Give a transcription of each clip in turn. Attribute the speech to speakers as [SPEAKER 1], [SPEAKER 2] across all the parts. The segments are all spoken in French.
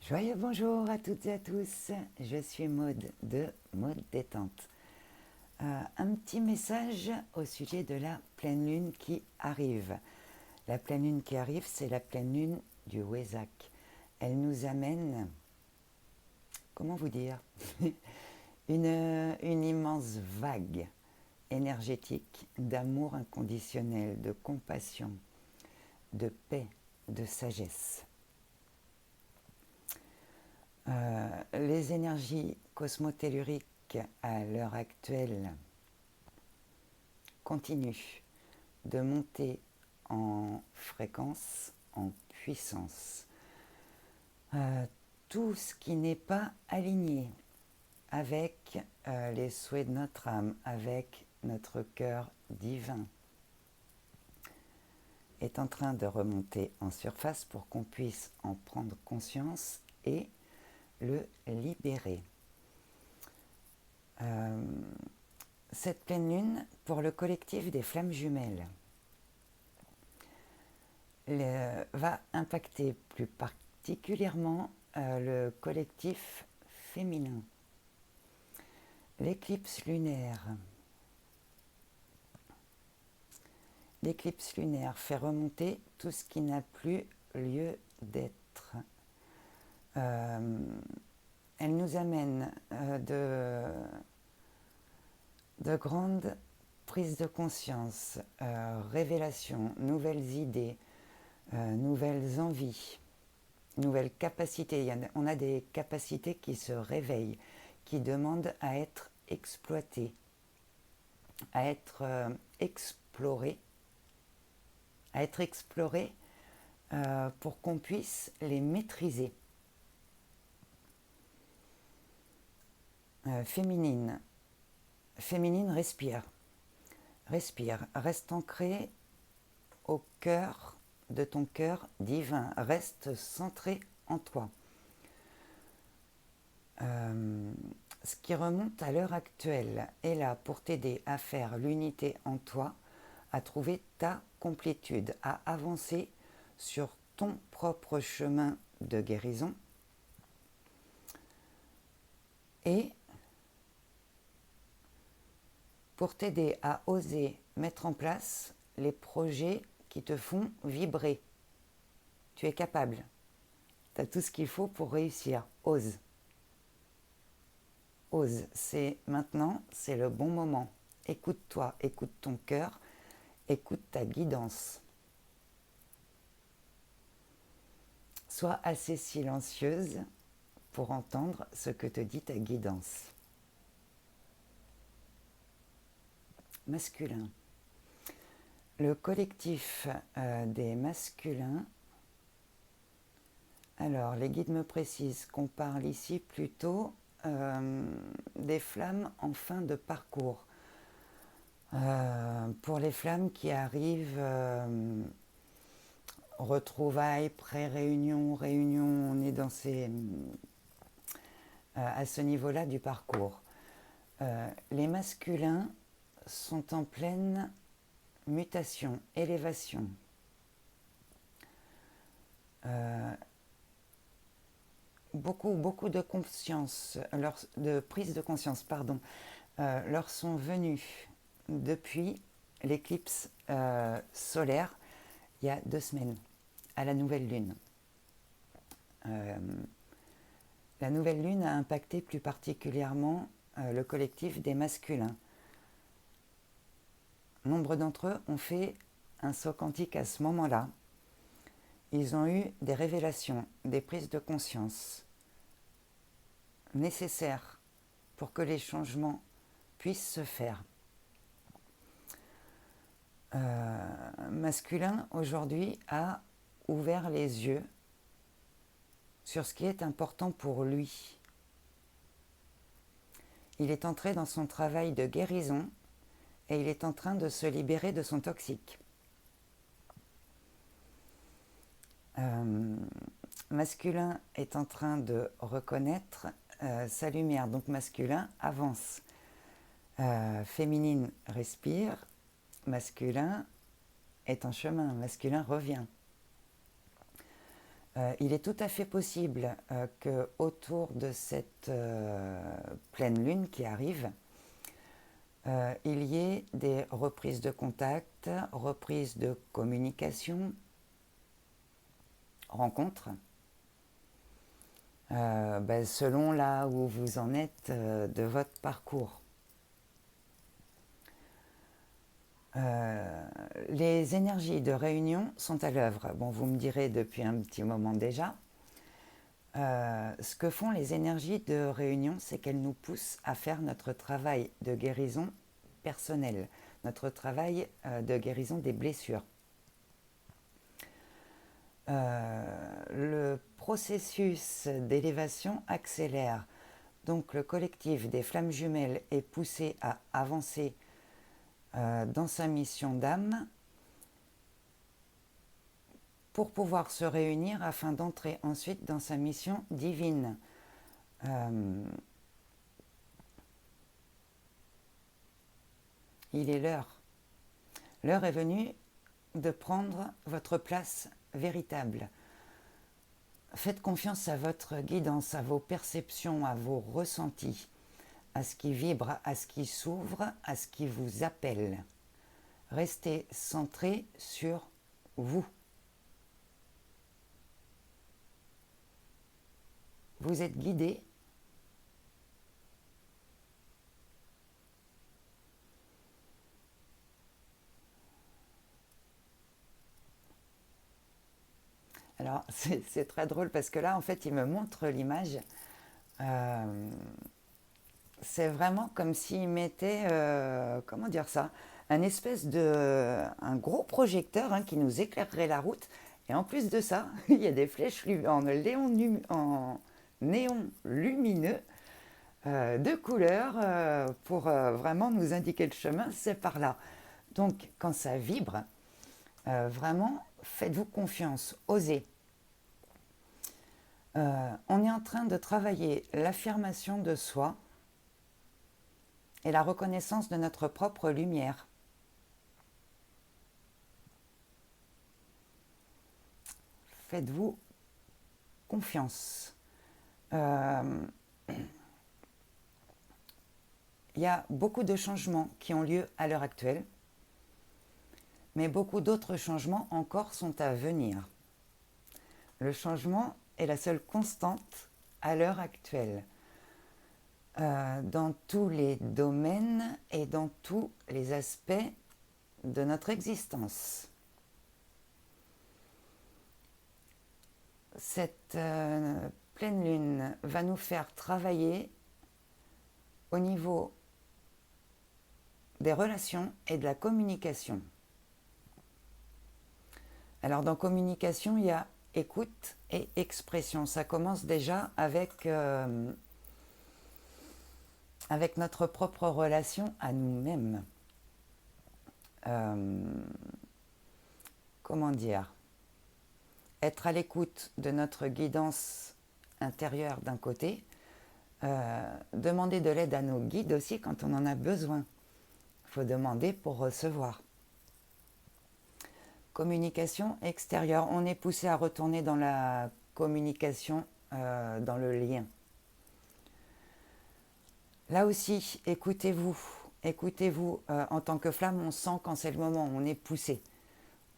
[SPEAKER 1] Joyeux bonjour à toutes et à tous, je suis Maude de Maude Détente. Un petit message au sujet de la pleine lune qui arrive. La pleine lune qui arrive, c'est la pleine lune du Wesak. Elle nous amène, comment vous dire, une immense vague énergétique d'amour inconditionnel, de compassion, de paix, de sagesse. Les énergies cosmotelluriques à l'heure actuelle continuent de monter en fréquence, en puissance. Tout ce qui n'est pas aligné avec les souhaits de notre âme, avec notre cœur divin, est en train de remonter en surface pour qu'on puisse en prendre conscience et le libérer. Cette pleine lune, pour le collectif des flammes jumelles, va impacter plus particulièrement le collectif féminin. L'éclipse lunaire. L'éclipse lunaire fait remonter tout ce qui n'a plus lieu d'être. Elle nous amène de grandes prises de conscience, révélations, nouvelles idées, nouvelles envies, nouvelles capacités. On a des capacités qui se réveillent, qui demandent à être exploitées, à être explorées, pour qu'on puisse les maîtriser. Féminine, respire, reste ancré au cœur de ton cœur divin, reste centré en toi. Ce qui remonte à l'heure actuelle est là pour t'aider à faire l'unité en toi, à trouver ta complétude, à avancer sur ton propre chemin de guérison et pour t'aider à oser mettre en place les projets qui te font vibrer. Tu es capable. Tu as tout ce qu'il faut pour réussir. Ose. Ose. C'est maintenant, c'est le bon moment. Écoute-toi, écoute ton cœur, écoute ta guidance. Sois assez silencieuse pour entendre ce que te dit ta guidance. Masculin. Le collectif des masculins. Alors, les guides me précisent qu'on parle ici plutôt des flammes en fin de parcours. Pour les flammes qui arrivent, retrouvailles, pré-réunion, réunion, on est dans à ce niveau-là du parcours. Les masculins sont en pleine mutation, élévation. Beaucoup de conscience, de prise de conscience, leur sont venues depuis l'éclipse solaire il y a 2 semaines, à la nouvelle lune. La nouvelle lune a impacté plus particulièrement le collectif des masculins. Nombre d'entre eux ont fait un saut quantique à ce moment-là. Ils ont eu des révélations, des prises de conscience nécessaires pour que les changements puissent se faire. Masculin, aujourd'hui, a ouvert les yeux sur ce qui est important pour lui. Il est entré dans son travail de guérison et il est en train de se libérer de son toxique. Masculin est en train de reconnaître sa lumière, donc masculin avance. Féminine respire, masculin est en chemin, masculin revient. Il est tout à fait possible que autour de cette pleine lune qui arrive, il y ait des reprises de contact, reprises de communication, rencontres, selon là où vous en êtes de votre parcours. Les énergies de réunion sont à l'œuvre. Bon, vous me direz depuis un petit moment déjà. Ce que font les énergies de réunion, c'est qu'elles nous poussent à faire notre travail de guérison personnelle, notre travail de guérison des blessures. Le processus d'élévation accélère. Donc le collectif des flammes jumelles est poussé à avancer dans sa mission d'âme pour pouvoir se réunir afin d'entrer ensuite dans sa mission divine. Il est l'heure. L'heure est venue de prendre votre place véritable. Faites confiance à votre guidance, à vos perceptions, à vos ressentis, à ce qui vibre, à ce qui s'ouvre, à ce qui vous appelle. Restez centré sur vous. Vous êtes guidé. Alors, c'est très drôle parce que là, en fait, il me montre l'image. C'est vraiment comme s'il mettait, comment dire ça, un gros projecteur qui nous éclairerait la route. Et en plus de ça, il y a des flèches en néon lumineux de couleur pour vraiment nous indiquer le chemin, c'est par là. Donc, quand ça vibre, vraiment, faites-vous confiance, osez. On est en train de travailler l'affirmation de soi et la reconnaissance de notre propre lumière. Faites-vous confiance. Il y a beaucoup de changements qui ont lieu à l'heure actuelle, mais beaucoup d'autres changements encore sont à venir. Le changement est la seule constante à l'heure actuelle. Dans tous les domaines et dans tous les aspects de notre existence. Cette pleine lune va nous faire travailler au niveau des relations et de la communication. Alors dans communication, il y a écoute et expression. Ça commence déjà avec notre propre relation à nous-mêmes. Comment dire ? Être à l'écoute de notre guidance intérieure d'un côté, demander de l'aide à nos guides aussi quand on en a besoin. Il faut demander pour recevoir. Communication extérieure. On est poussé à retourner dans la communication, dans le lien. Là aussi, écoutez-vous. Écoutez-vous. En tant que flamme, on sent quand c'est le moment. On est poussé.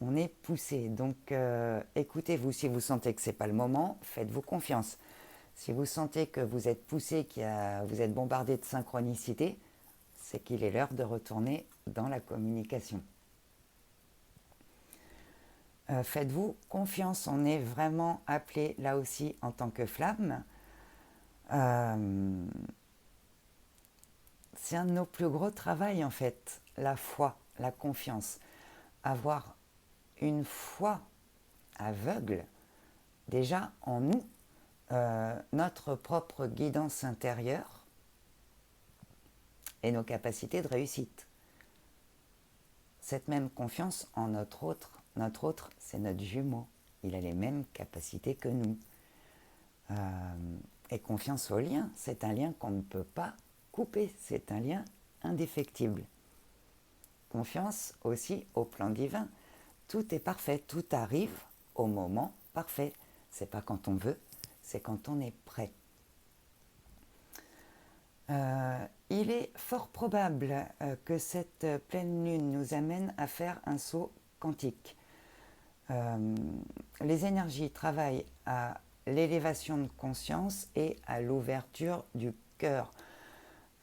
[SPEAKER 1] On est poussé. Donc, écoutez-vous. Si vous sentez que ce n'est pas le moment, faites-vous confiance. Si vous sentez que vous êtes poussé, vous êtes bombardé de synchronicité, c'est qu'il est l'heure de retourner dans la communication. Faites-vous confiance. On est vraiment appelé là aussi en tant que flamme. C'est un de nos plus gros travails en fait, la foi, la confiance. Avoir une foi aveugle, déjà en nous, notre propre guidance intérieure et nos capacités de réussite. Cette même confiance en notre autre, c'est notre jumeau. Il a les mêmes capacités que nous. Et confiance au lien, c'est un lien qu'on ne peut pas couper, c'est un lien indéfectible. Confiance aussi au plan divin. Tout est parfait, tout arrive au moment parfait. C'est pas quand on veut, c'est quand on est prêt. Il est fort probable que cette pleine lune nous amène à faire un saut quantique. Les énergies travaillent à l'élévation de conscience et à l'ouverture du cœur.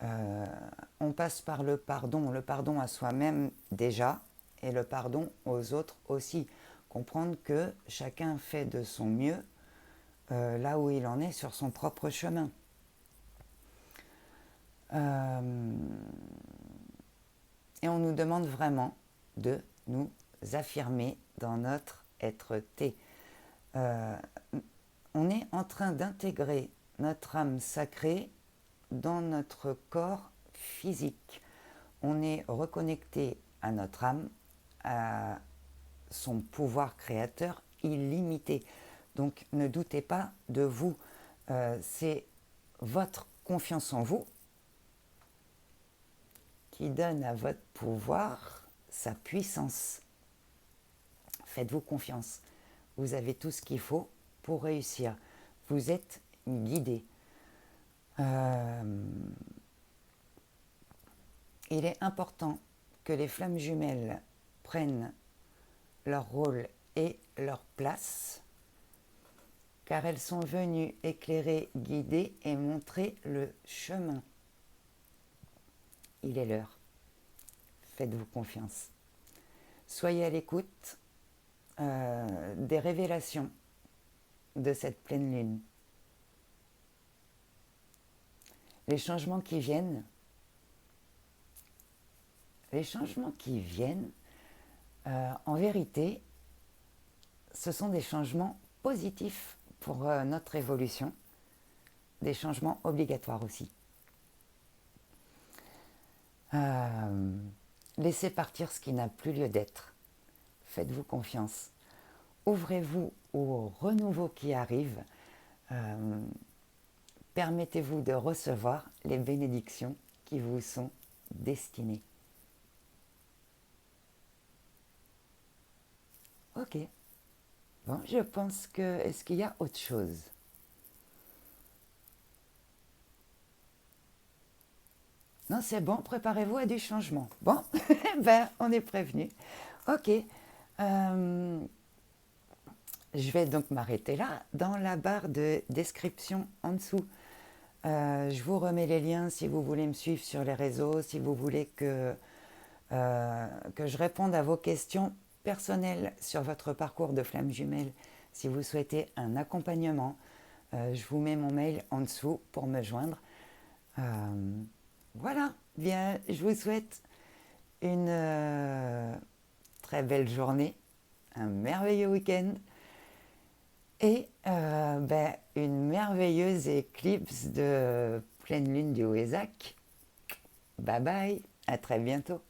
[SPEAKER 1] On passe par le pardon à soi-même déjà et le pardon aux autres aussi. Comprendre que chacun fait de son mieux là où il en est sur son propre chemin. Et on nous demande vraiment de nous affirmer dans notre être-té. On est en train d'intégrer notre âme sacrée dans notre corps physique. On est reconnecté à notre âme, à son pouvoir créateur illimité. Donc ne doutez pas de vous. C'est votre confiance en vous qui donne à votre pouvoir sa puissance. Faites-vous confiance. Vous avez tout ce qu'il faut pour réussir. Vous êtes guidé. Il est important que les flammes jumelles prennent leur rôle et leur place, car elles sont venues éclairer, guider et montrer le chemin. Il est l'heure. Faites-vous confiance. Soyez à l'écoute des révélations de cette pleine lune. Les changements qui viennent, en vérité, ce sont des changements positifs pour notre évolution, des changements obligatoires aussi. Laissez partir ce qui n'a plus lieu d'être. Faites-vous confiance. Ouvrez-vous au renouveau qui arrive. Permettez-vous de recevoir les bénédictions qui vous sont destinées. Ok. Bon, je pense que... Est-ce qu'il y a autre chose ? Non, c'est bon, préparez-vous à du changement. Bon, ben, on est prévenu. Ok. Je vais donc m'arrêter là. Dans la barre de description en dessous, je vous remets les liens si vous voulez me suivre sur les réseaux, si vous voulez que je réponde à vos questions personnelles sur votre parcours de flamme jumelle. Si vous souhaitez un accompagnement, je vous mets mon mail en dessous pour me joindre. Voilà, bien, je vous souhaite une très belle journée, un merveilleux week-end et une merveilleuse éclipse de pleine lune du Wesak. Bye bye, à très bientôt.